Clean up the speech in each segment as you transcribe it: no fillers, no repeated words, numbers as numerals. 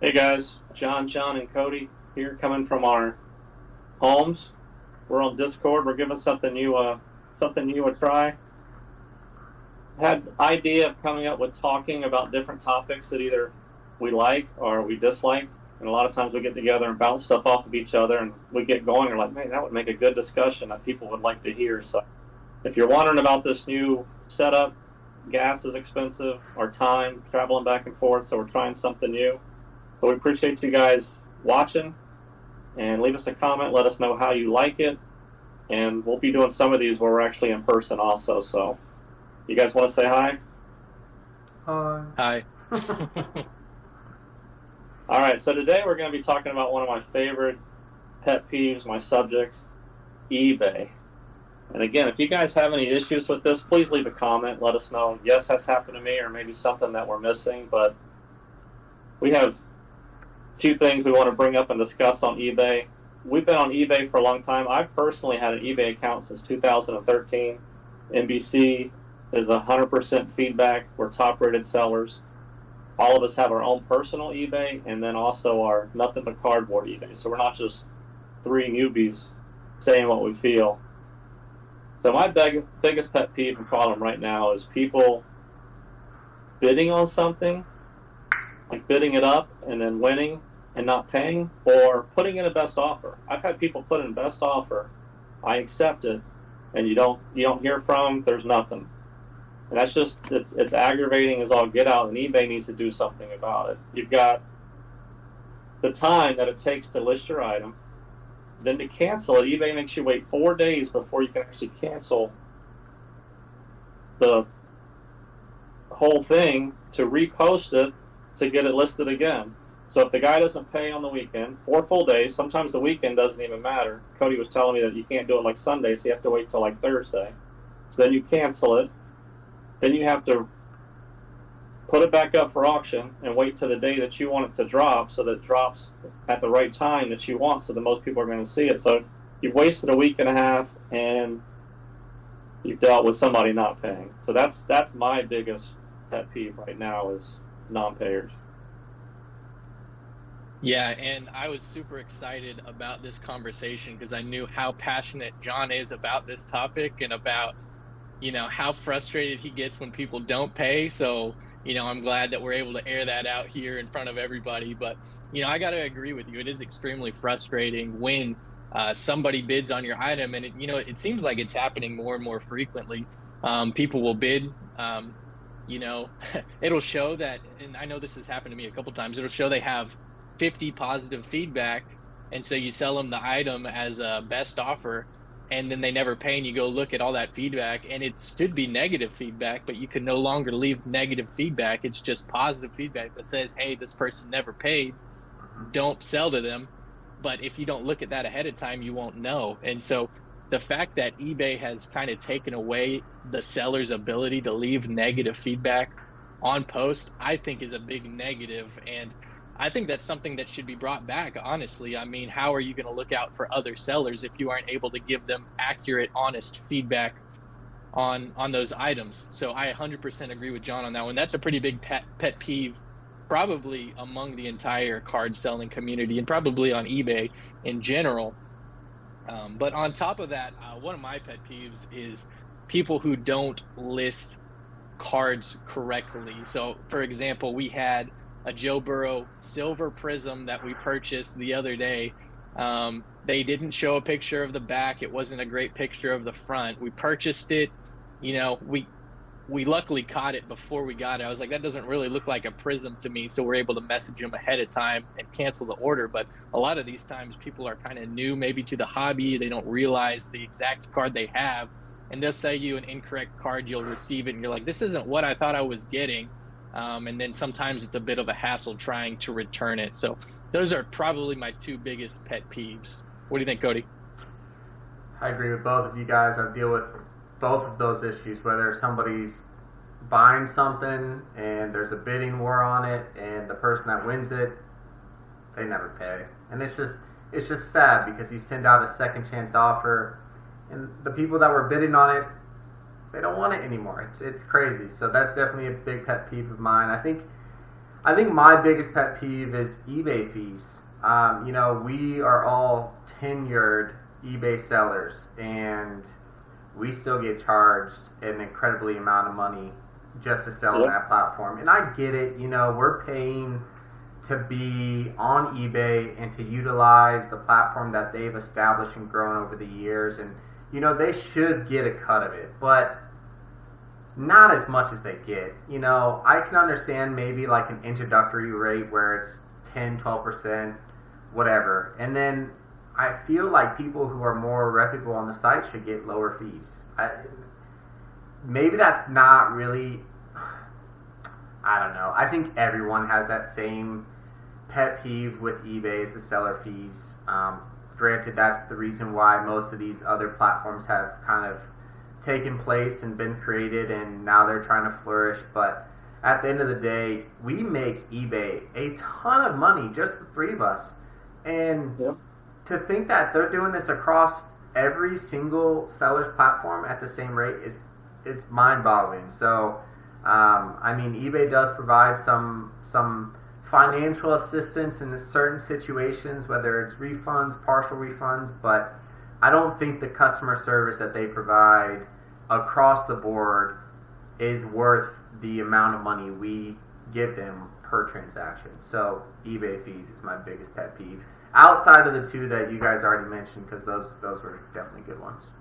Hey guys, John, and Cody here, coming from our homes. We're on Discord. We're giving something new a try. Had idea of coming up with talking about different topics that either we like or we dislike, and a lot of times we get together and bounce stuff off of each other, and we get going. We're like, man, that would make a good discussion that people would like to hear. So, if you're wondering about this new setup, gas is expensive, our time traveling back and forth, so we're trying something new. So we appreciate you guys watching, and leave us a comment. Let us know how you like it. And we'll be doing some of these where we're actually in person also. So you guys want to say hi? Uh, Hi. All right. So today we're going to be talking about one of my favorite pet peeves, my subject, eBay. And again, if you guys have any issues with this, please leave a comment. Let us know. Yes, that's happened to me, or maybe something that we're missing. But we have a few things we want to bring up and discuss on eBay. We've been on eBay for a long time. I've personally had an eBay account since 2013. NBC is 100% feedback. We're top rated sellers. All of us have our own personal eBay, and then also our nothing but cardboard eBay. So we're not just three newbies saying what we feel. So my biggest pet peeve and problem right now is people bidding on something, like bidding it up and then winning and not paying, or putting in a best offer. I've had people put in best offer, I accept it, and you don't hear from them, there's nothing. And that's just it's aggravating as all get out, and eBay needs to do something about it. You've got the time that it takes to list your item, then to cancel it, eBay makes you wait 4 days before you can actually cancel the whole thing to repost it to get it listed again. So if the guy doesn't pay on the weekend, 4 full days, sometimes the weekend doesn't even matter. Cody was telling me that you can't do it like Sunday, so you have to wait till like Thursday. So then you cancel it. Then you have to put it back up for auction and wait till the day that you want it to drop, so that it drops at the right time that you want, so that most people are going to see it. So you've wasted a week and a half, and you've dealt with somebody not paying. So that's my biggest pet peeve right now is non-payers. Yeah, and I was super excited about this conversation because I knew how passionate John is about this topic and about, how frustrated he gets when people don't pay. So, I'm glad that we're able to air that out here in front of everybody. But, I got to agree with you. It is extremely frustrating when somebody bids on your item, and it seems like it's happening more and more frequently. People will bid. You know, it'll show that, and I know this has happened to me a couple times. It'll show they have 50 positive feedback, and so you sell them the item as a best offer, and then they never pay, and you go look at all that feedback, and it should be negative feedback, but you can no longer leave negative feedback. It's just positive feedback that says, hey, this person never paid, don't sell to them. But if you don't look at that ahead of time, you won't know. And so the fact that eBay has kind of taken away the seller's ability to leave negative feedback on post, I think is a big negative. And I think that's something that should be brought back, honestly. I mean, how are you going to look out for other sellers if you aren't able to give them accurate, honest feedback on those items? So I 100% agree with John on that one. That's a pretty big pet peeve, probably among the entire card selling community and probably on eBay in general. But on top of that, one of my pet peeves is people who don't list cards correctly. So, for example, we had a Joe Burrow silver prism that we purchased the other day. They didn't show a picture of the back. It wasn't a great picture of the front. We purchased it. We luckily caught it before we got it. I was like, that doesn't really look like a prism to me. So we're able to message them ahead of time and cancel the order. But a lot of these times people are kind of new maybe to the hobby. They don't realize the exact card they have. And they'll say you an incorrect card, you'll receive it, and you're like, this isn't what I thought I was getting. And then sometimes it's a bit of a hassle trying to return it. So those are probably my two biggest pet peeves. What do you think, Cody? I agree with both of you guys. I deal with both of those issues, whether somebody's buying something and there's a bidding war on it and the person that wins it, they never pay. And it's just sad because you send out a second chance offer and the people that were bidding on it, they don't want it anymore. It's crazy. So that's definitely a big pet peeve of mine. I think my biggest pet peeve is eBay fees. We are all tenured eBay sellers, and we still get charged an incredibly amount of money just to sell on that platform. And I get it. We're paying to be on eBay and to utilize the platform that they've established and grown over the years. And, they should get a cut of it, but not as much as they get. I can understand maybe like an introductory rate where it's 10, 12%, whatever. And then I feel like people who are more reputable on the site should get lower fees. Maybe that's not really, I don't know. I think everyone has that same pet peeve with eBay is the seller fees. Granted, that's the reason why most of these other platforms have kind of taken place and been created, and now they're trying to flourish. But at the end of the day, we make eBay a ton of money, just the three of us. And to think that they're doing this across every single seller's platform at the same rate it's mind-boggling. So, eBay does provide some financial assistance in certain situations, whether it's refunds, partial refunds, but I don't think the customer service that they provide across the board is worth the amount of money we give them per transaction. So eBay fees is my biggest pet peeve, outside of the two that you guys already mentioned, because those were definitely good ones.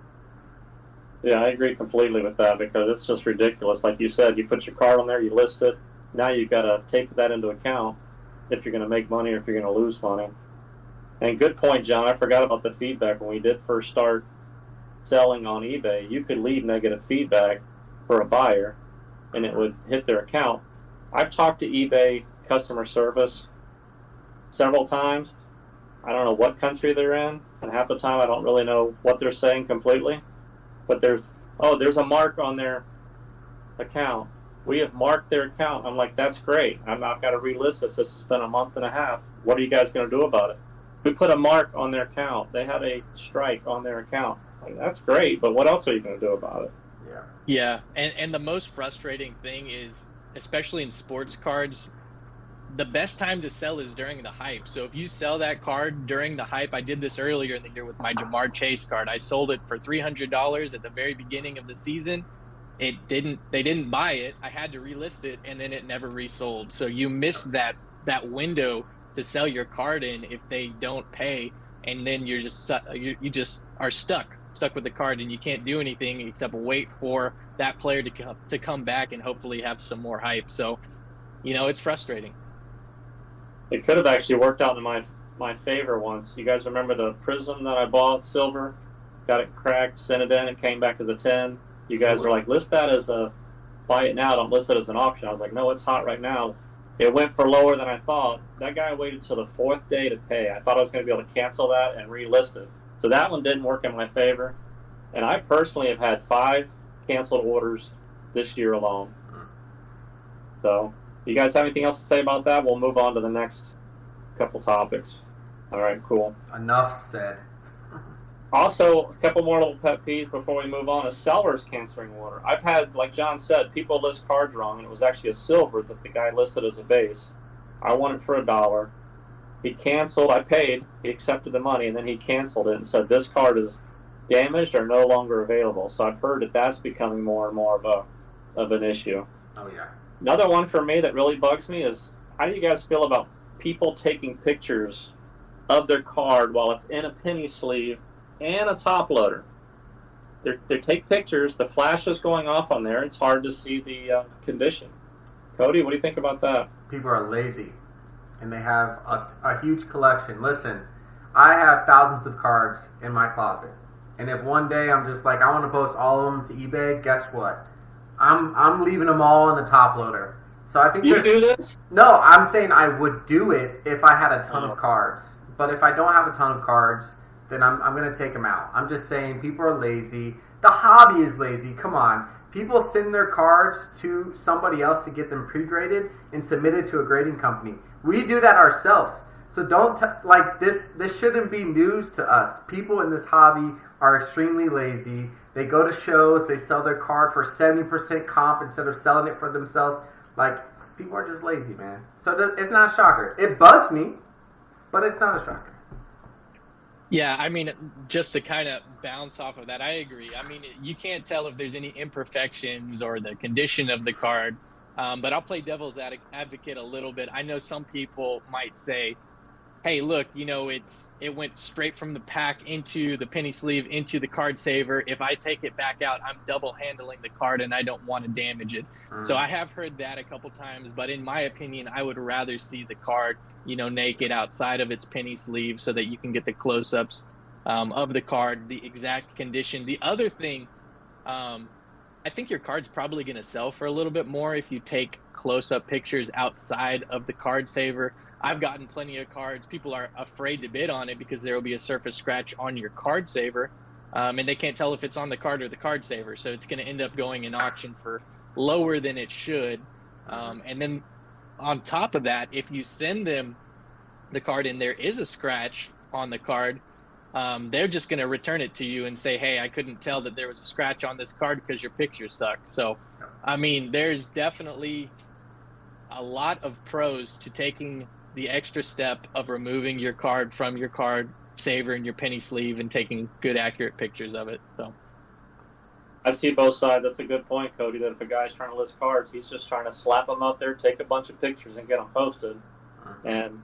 Yeah, I agree completely with that, because it's just ridiculous. Like you said, you put your card on there, you list it. Now you've got to take that into account if you're going to make money or if you're going to lose money. And good point, John. I forgot about the feedback. When we did first start selling on eBay, you could leave negative feedback for a buyer, and it would hit their account. I've talked to eBay customer service several times. I don't know what country they're in, and half the time I don't really know what they're saying completely. But there's a mark on their account. We have marked their account. I'm like, that's great. I've got to relist this. This has been a month and a half. What are you guys going to do about it? We put a mark on their account. They had a strike on their account. Like, that's great, but what else are you going to do about it? Yeah, and the most frustrating thing is, especially in sports cards, the best time to sell is during the hype. So if you sell that card during the hype, I did this earlier in the year with my Jamar Chase card. I sold it for $300 at the very beginning of the season. They didn't buy it. I had to relist it, and then it never resold. So you miss that window to sell your card in if they don't pay, and then you just are stuck with the card, and you can't do anything except wait for that player to come back and hopefully have some more hype. So, it's frustrating. It could have actually worked out in my favor once. You guys remember the Prism that I bought, silver? Got it cracked, sent it in, and came back as a 10. You guys were like, list that as a buy it now, don't list it as an option. I was like, no, it's hot right now. It went for lower than I thought. That guy waited till the fourth day to pay. I thought I was going to be able to cancel that and relist it. So that one didn't work in my favor. And I personally have had 5 canceled orders this year alone. So, you guys have anything else to say about that? We'll move on to the next couple topics. All right, cool. Enough said. Also, a couple more little pet peeves before we move on. A seller's canceling order. I've had, like John said, people list cards wrong, and it was actually a silver that the guy listed as a base. I won it for $1. He canceled. I paid. He accepted the money, and then he canceled it and said this card is damaged or no longer available. So I've heard that that's becoming more and more of an issue. Oh, yeah. Another one for me that really bugs me is, how do you guys feel about people taking pictures of their card while it's in a penny sleeve and a top loader? They take pictures, the flash is going off on there, it's hard to see the condition. Cody, what do you think about that? People are lazy, and they have a huge collection. Listen, I have thousands of cards in my closet, and if one day I'm just like, I want to post all of them to eBay, guess what? I'm leaving them all in the top loader. So I think you do this? No, I'm saying I would do it if I had a ton of cards. But if I don't have a ton of cards, then I'm going to take them out. I'm just saying people are lazy. The hobby is lazy. Come on. People send their cards to somebody else to get them pre-graded and submitted to a grading company. We do that ourselves. So don't this shouldn't be news to us. People in this hobby are extremely lazy. They go to shows, they sell their card for 70% comp instead of selling it for themselves. Like, People are just lazy, man. So it's not a shocker. It bugs me, but it's not a shocker. Yeah, I mean, just to kind of bounce off of that, I agree. I mean, you can't tell if there's any imperfections or the condition of the card, but I'll play devil's advocate a little bit. I know some people might say, hey, look, it went straight from the pack into the penny sleeve into the card saver. If I take it back out, I'm double handling the card and I don't want to damage it. So I have heard that a couple times, but in my opinion, I would rather see the card, naked outside of its penny sleeve so that you can get the close-ups of the card, the exact condition. The other thing, I think your card's probably going to sell for a little bit more if you take close-up pictures outside of the card saver. I've gotten plenty of cards. People are afraid to bid on it because there will be a surface scratch on your card saver, and they can't tell if it's on the card or the card saver. So it's going to end up going in auction for lower than it should. And then on top of that, if you send them the card and there is a scratch on the card, they're just going to return it to you and say, hey, I couldn't tell that there was a scratch on this card because your picture sucked. So, I mean, there's definitely a lot of pros to taking the extra step of removing your card from your card saver and your penny sleeve and taking good, accurate pictures of it. So I see both sides. That's a good point, Cody, that if a guy's trying to list cards, he's just trying to slap them up there, take a bunch of pictures, and get them posted. And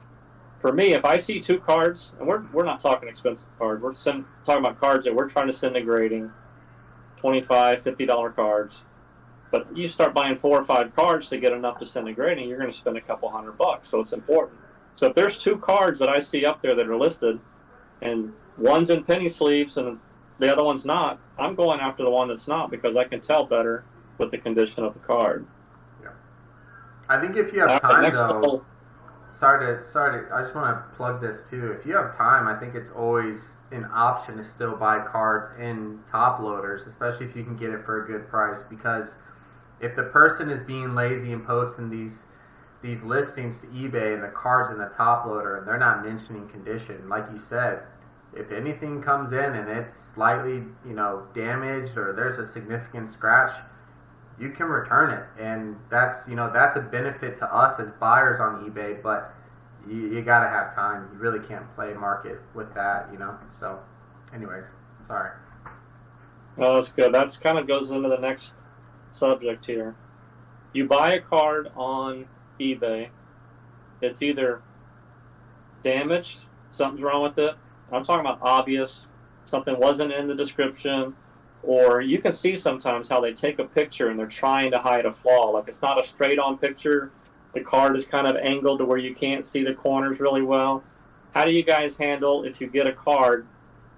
for me, if I see two cards, and we're not talking expensive cards, we're talking about cards that we're trying to send to grading, $25, $50 cards. But you start buying 4 or 5 cards to get enough to send to grading, you're going to spend a couple $100. So it's important. So if there's 2 cards that I see up there that are listed, and one's in penny sleeves and the other one's not, I'm going after the one that's not because I can tell better with the condition of the card. Yeah. I think if you have time, though. Sorry to. I just want to plug this too. If you have time, I think it's always an option to still buy cards in top loaders, especially if you can get it for a good price, because if the person is being lazy and posting these listings to eBay and the cards in the top loader and they're not mentioning condition, like you said, if anything comes in and it's slightly, damaged or there's a significant scratch, you can return it. And that's a benefit to us as buyers on eBay, but you got to have time. You really can't play market with that, So anyways, sorry. Oh, that's good. That's kind of goes into the next subject here. You buy a card on eBay, it's either damaged, something's wrong with it. I'm talking about obvious, something wasn't in the description, or you can see sometimes how they take a picture and they're trying to hide a flaw. Like it's not a straight-on picture. The card is kind of angled to where you can't see the corners really well. How do you guys handle if you get a card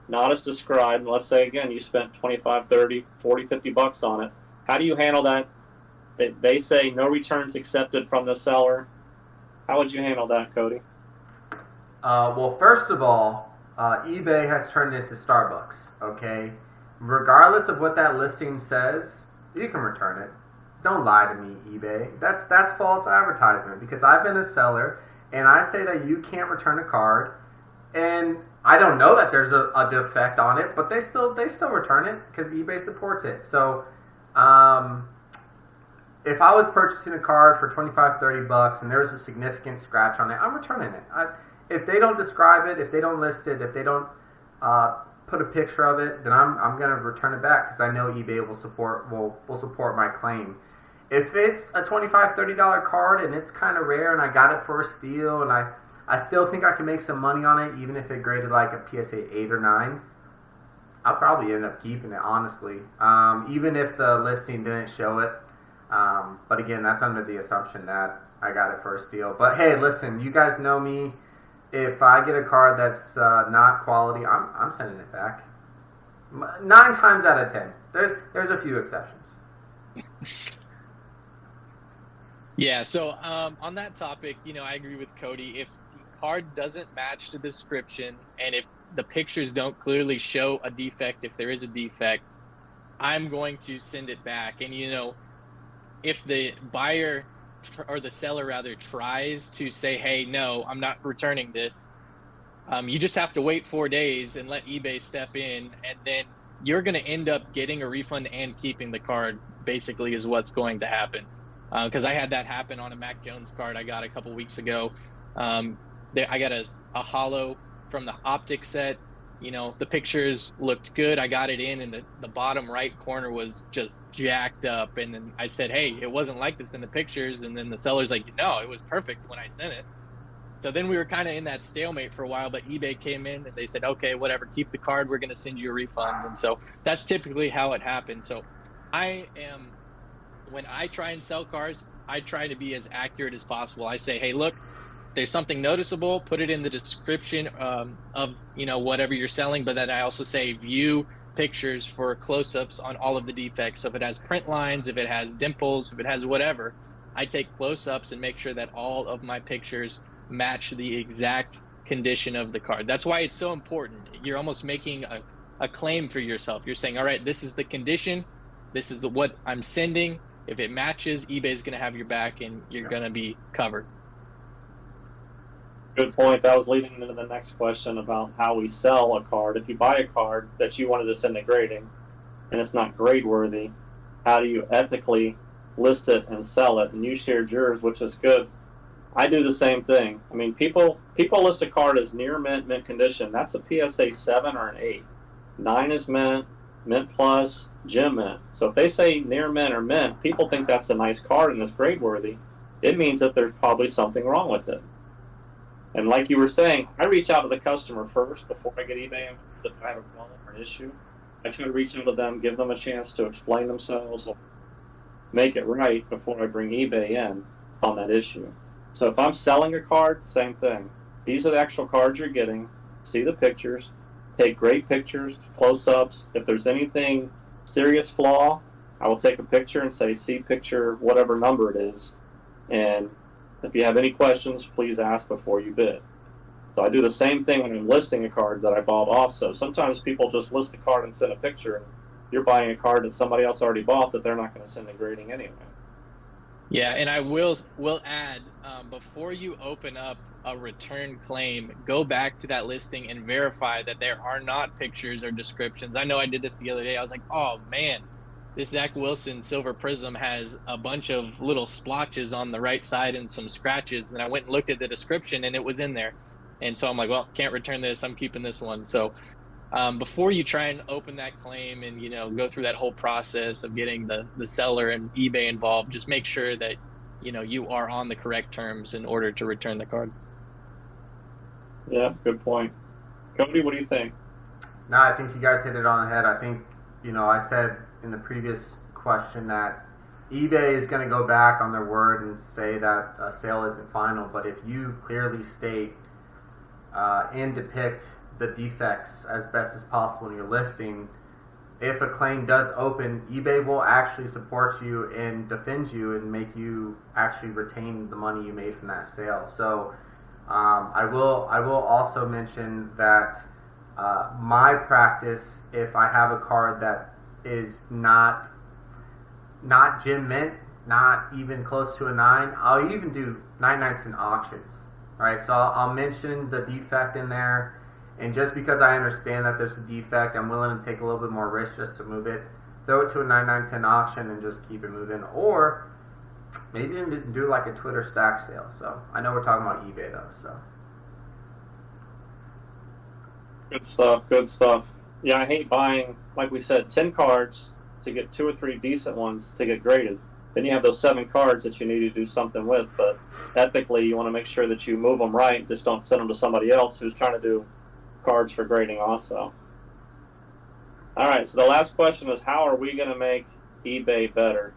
not as described, and let's say, again, you spent 25, 30, 40, 50 bucks on it. How do you handle that? They say no returns accepted from the seller. How would you handle that, Cody? Well, first of all, eBay has turned into Starbucks, okay? Regardless of what that listing says, you can return it. Don't lie to me, eBay. That's false advertisement, because I've been a seller, and I say that you can't return a card, and I don't know that there's a defect on it, but they still return it because eBay supports it. So, if I was purchasing a card for 25, 30 bucks and there's a significant scratch on it, I'm returning it. If they don't describe it, if they don't list it, if they don't put a picture of it, then I'm going to return it back because I know eBay will support my claim. If it's a $25, $30 card and it's kind of rare and I got it for a steal and I still think I can make some money on it, even if it graded like a PSA 8 or 9, I'll probably end up keeping it, honestly. Even if the listing didn't show it. But again, that's under the assumption that I got it for a steal. But hey, listen, you guys know me. If I get a card that's not quality, I'm sending it back. 9 times out of 10. There's a few exceptions. Yeah, so on that topic, I agree with Cody. If the card doesn't match the description and if the pictures don't clearly show a defect, if there is a defect, I'm going to send it back. And, if the buyer or the seller rather tries to say, hey, no, I'm not returning this, you just have to wait 4 days and let eBay step in, and then you're going to end up getting a refund and keeping the card, basically, is what's going to happen. because I had that happen on a Mac Jones card I got a couple weeks ago. Um, I got a hollow from the optic set. The pictures looked good. I got it in, and the bottom right corner was just jacked up. And then I said, "Hey, it wasn't like this in the pictures." And then the seller's like, "No, it was perfect when I sent it." So then we were kind of in that stalemate for a while, but eBay came in and they said, "Okay, whatever, keep the card. We're going to send you a refund." And so that's typically how it happens. So I am when I try and sell cars, I try to be as accurate as possible. I say, "Hey, look, there's something noticeable. Put it in the description of whatever you're selling." But then I also say, view pictures for close-ups on all of the defects. So if it has print lines, if it has dimples, if it has whatever, I take close-ups and make sure that all of my pictures match the exact condition of the card. That's why it's so important. You're almost making a claim for yourself. You're saying, all right, this is the condition. This is what I'm sending. If it matches, eBay's going to have your back and you're going to be covered. Good point. That was leading into the next question about how we sell a card. If you buy a card that you wanted to send to grading and it's not grade worthy, how do you ethically list it and sell it? And you shared yours, which is good. I do the same thing. I mean, people list a card as near mint condition. That's a PSA 7 or an 8. 9 is mint plus, gem mint. So if they say near mint or mint, people think that's a nice card and it's grade worthy. It means that there's probably something wrong with it. And like you were saying, I reach out to the customer first before I get eBay if I have a problem or an issue. I try to reach out to them, give them a chance to explain themselves, or make it right before I bring eBay in on that issue. So if I'm selling a card, same thing. These are the actual cards you're getting. See the pictures. Take great pictures, close-ups. If there's anything serious flaw, I will take a picture and say, see picture whatever number it is. And if you have any questions, please ask before you bid. So I do the same thing when I'm listing a card that I bought also. Sometimes people just list the card and send a picture. And you're buying a card that somebody else already bought that they're not going to send a grading anyway. Yeah, and I will add, before you open up a return claim, go back to that listing and verify that there are not pictures or descriptions. I know I did this the other day. I was like, oh man, this Zach Wilson Silver Prism has a bunch of little splotches on the right side and some scratches. And I went and looked at the description and it was in there. And so I'm like, well, can't return this. I'm keeping this one. So before you try and open that claim and go through that whole process of getting the seller and eBay involved, just make sure that you are on the correct terms in order to return the card. Yeah, good point. Cody, what do you think? No, I think you guys hit it on the head. I think I said in the previous question that eBay is going to go back on their word and say that a sale isn't final, but if you clearly state and depict the defects as best as possible in your listing, if a claim does open, eBay will actually support you and defend you and make you actually retain the money you made from that sale. So I will also mention that my practice, if I have a card that is not gem mint, not even close to a 9, I'll even do 99 cent auctions. Right, so I'll mention the defect in there. And just because I understand that there's a defect, I'm willing to take a little bit more risk just to move it. Throw it to a 99 cent auction and just keep it moving. Or maybe even do like a Twitter stack sale. So I know we're talking about eBay though. So Good stuff. Good stuff. Yeah, I hate buying, like we said, 10 cards to get 2 or 3 decent ones to get graded. Then you have those 7 cards that you need to do something with. But ethically, you want to make sure that you move them right. Just don't send them to somebody else who's trying to do cards for grading also. All right, so the last question is, how are we going to make eBay better?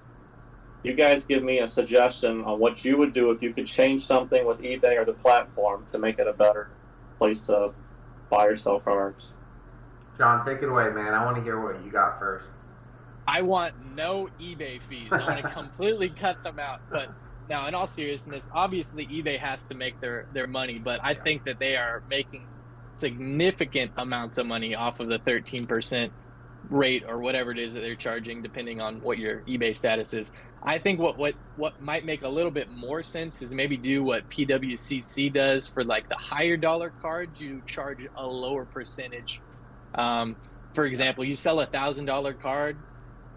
You guys give me a suggestion on what you would do if you could change something with eBay or the platform to make it a better place to buy or sell cards. John, take it away, man. I want to hear what you got first. I want no eBay fees. I want to completely cut them out. But now, in all seriousness, obviously eBay has to make their money, but I think that they are making significant amounts of money off of the 13% rate or whatever it is that they're charging, depending on what your eBay status is. I think what might make a little bit more sense is maybe do what PWCC does for like the higher dollar cards. You charge a lower percentage. For example, you sell $1,000 card,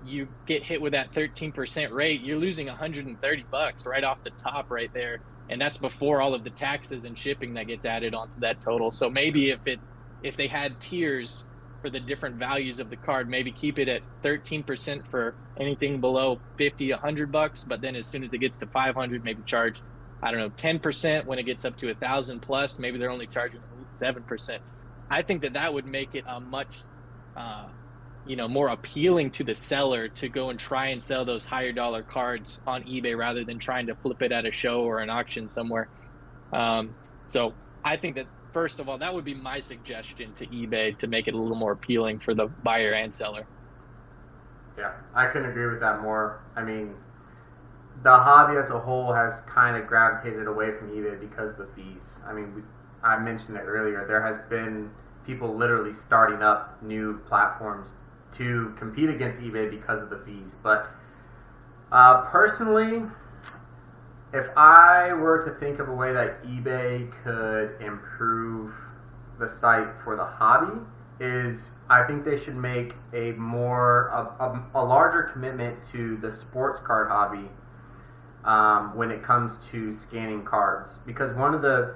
you get hit with that 13% rate, you're losing $130 right off the top right there. And that's before all of the taxes and shipping that gets added onto that total. So maybe if they had tiers for the different values of the card, maybe keep it at 13% for anything below 50, $100, but then as soon as it gets to 500, maybe charge, I don't know, 10%. When it gets up to 1,000 plus, maybe they're only charging 7%. I think that would make it a much uh, more appealing to the seller to go and try and sell those higher dollar cards on eBay rather than trying to flip it at a show or an auction somewhere. So I think that first of all, that would be my suggestion to eBay to make it a little more appealing for the buyer and seller. Yeah, I couldn't agree with that more. I mean, the hobby as a whole has kind of gravitated away from eBay because of the fees. I mean, I mentioned it earlier. There has been people literally starting up new platforms to compete against eBay because of the fees. But personally, if I were to think of a way that eBay could improve the site for the hobby, is I think they should make a larger commitment to the sports card hobby when it comes to scanning cards. Because one of the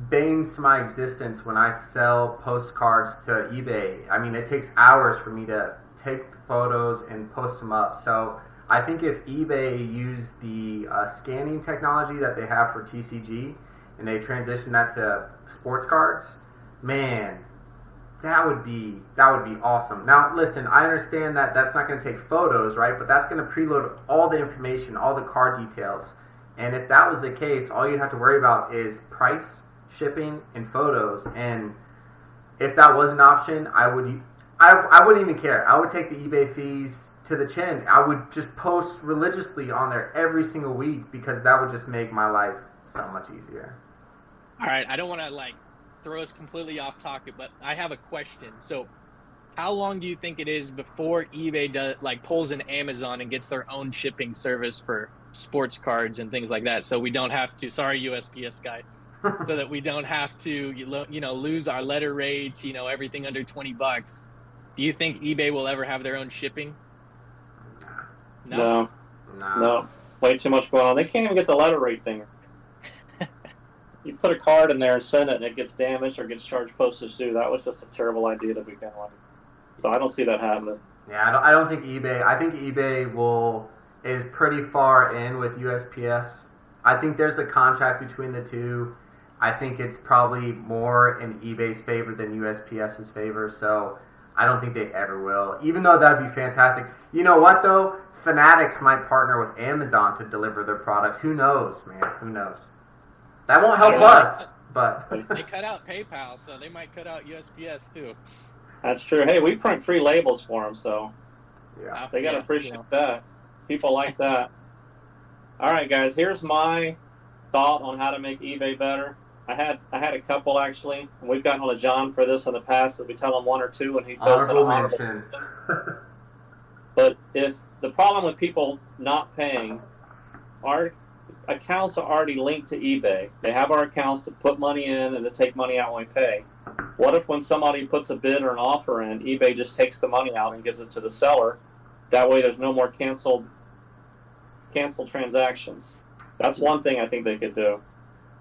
banes to my existence when I sell postcards to eBay, I mean, it takes hours for me to take photos and post them up. So I think if eBay used the scanning technology that they have for TCG and they transition that to sports cards, man, that would be awesome. Now, listen, I understand that that's not going to take photos, right? But that's going to preload all the information, all the card details. And if that was the case, all you'd have to worry about is price, shipping, and photos. And if that was an option, I wouldn't even care. I would take the eBay fees to the chin. I would just post religiously on there every single week because that would just make my life so much easier. All right, I don't want to throw us completely off topic, but I have a question. So, how long do you think it is before eBay pulls in Amazon and gets their own shipping service for sports cards and things like that? So we don't have to. Sorry, USPS guy. So that we don't have to, lose our letter rates. Everything under $20. Do you think eBay will ever have their own shipping? No. Way too much going on. They can't even get the letter rate thing. You put a card in there and send it, and it gets damaged or gets charged postage due. That was just a terrible idea to begin with. So I don't see that happening. Yeah, I don't think eBay. I think eBay is pretty far in with USPS. I think there's a contract between the two. I think it's probably more in eBay's favor than USPS's favor. So I don't think they ever will. Even though that'd be fantastic. You know what though? Fanatics might partner with Amazon to deliver their products. Who knows, man? Who knows? That won't help us, but they cut out PayPal, so they might cut out USPS too. That's true. Hey, we print free labels for them, so yeah, they got to appreciate that. People like that. All right, guys, here's my thought on how to make eBay better. I had a couple actually, and we've gotten on to John for this in the past. So we tell him one or two, and he goes in honorable mention. But if the problem with people not paying, our accounts are already linked to eBay. They have our accounts to put money in and to take money out when we pay. What if when somebody puts a bid or an offer in, eBay just takes the money out and gives it to the seller? That way there's no more canceled transactions. That's one thing I think they could do.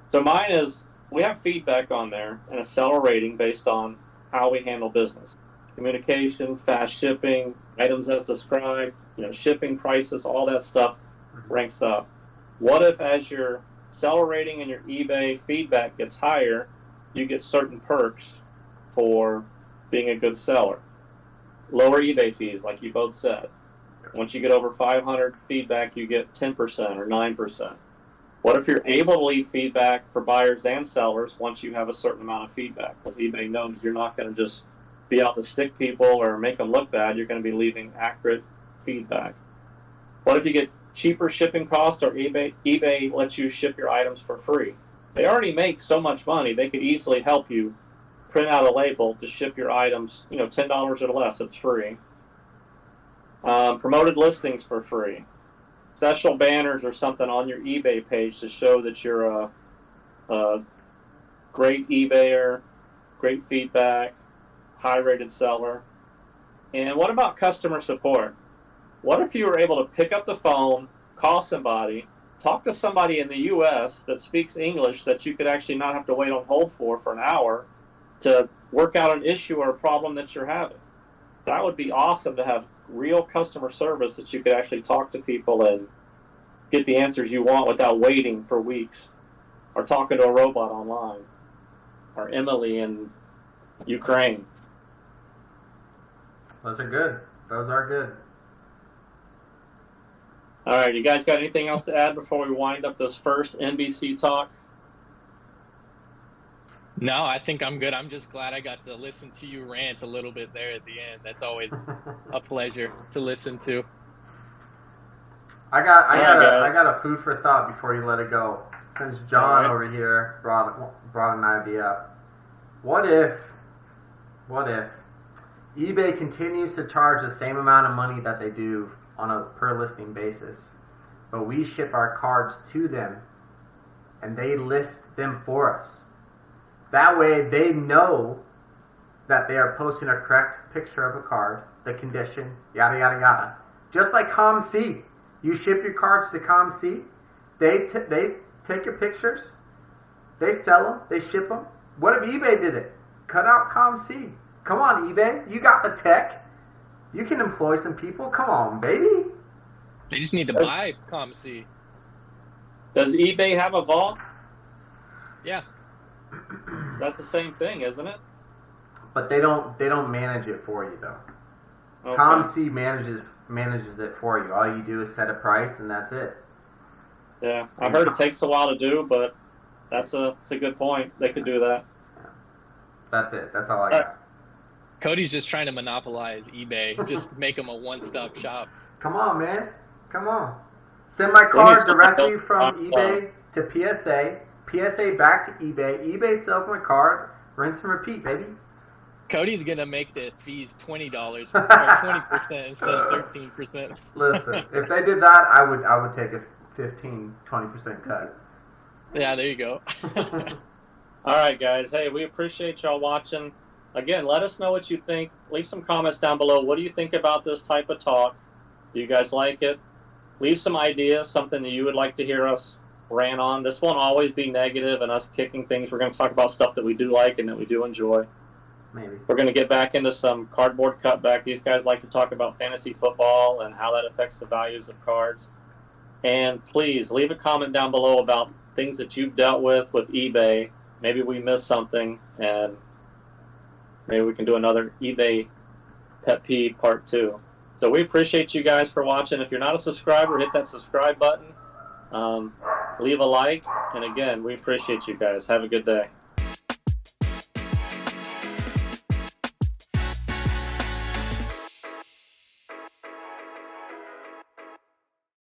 So mine is, we have feedback on there and a seller rating based on how we handle business. Communication, fast shipping, items as described, shipping prices, all that stuff ranks up. What if as your seller rating and your eBay feedback gets higher, you get certain perks for being a good seller? Lower eBay fees, like you both said. Once you get over 500 feedback, you get 10% or 9%. What if you're able to leave feedback for buyers and sellers once you have a certain amount of feedback? Because eBay knows you're not going to just be out to stick people or make them look bad. You're going to be leaving accurate feedback. What if you get cheaper shipping costs, or eBay lets you ship your items for free? They already make so much money, they could easily help you print out a label to ship your items, $10 or less. It's free. Promoted listings for free. Special banners or something on your eBay page to show that you're a great eBayer, great feedback, high-rated seller. And what about customer support? What if you were able to pick up the phone, call somebody, talk to somebody in the U.S. that speaks English that you could actually not have to wait on hold for an hour to work out an issue or a problem that you're having? That would be awesome to have real customer service that you could actually talk to people and get the answers you want without waiting for weeks, or talking to a robot online, or Emily in Ukraine. Those are good. Those are good. All right, you guys got anything else to add before we wind up this first NBC talk? No, I think I'm good. I'm just glad I got to listen to you rant a little bit there at the end. That's always a pleasure to listen to. I got a food for thought before you let it go. Since John over here brought an idea up, what if eBay continues to charge the same amount of money that they do on a per listing basis, but we ship our cards to them and they list them for us? That way they know that they are posting a correct picture of a card, the condition, yada yada yada. Just like ComC. You ship your cards to ComC, they take your pictures, they sell them, they ship them. What if eBay did it? Cut out ComC. Come on, eBay. You got the tech. You can employ some people. Come on, baby. They just need to buy ComC. Does eBay have a vault? Yeah. That's the same thing, isn't it? But they don't manage it for you though. Okay. ComC manages it for you. All you do is set a price and that's it. Yeah, I heard it takes a while to do, but that's a good point. They could do that. That's it. That's all I got. Cody's just trying to monopolize eBay. Just make them a one-stop shop. Come on, man. Come on. Send my card directly from eBay to PSA. PSA back to eBay. eBay sells my card. Rinse and repeat, baby. Cody's gonna make the fees $20 or 20% instead of 13%. Listen, if they did that, I would take a 15-20% cut. Yeah, there you go. All right, guys. Hey, we appreciate y'all watching. Again, let us know what you think. Leave some comments down below. What do you think about this type of talk? Do you guys like it? Leave some ideas, something that you would like to hear us rant on. This won't always be negative and us kicking things. We're going to talk about stuff that we do like and that we do enjoy. Maybe. We're going to get back into some cardboard cutback. These guys like to talk about fantasy football and how that affects the values of cards. And please leave a comment down below about things that you've dealt with eBay. Maybe we missed something, and maybe we can do another eBay pet peeve part 2. So we appreciate you guys for watching. If you're not a subscriber, hit that subscribe button. Leave a like. And again, we appreciate you guys. Have a good day.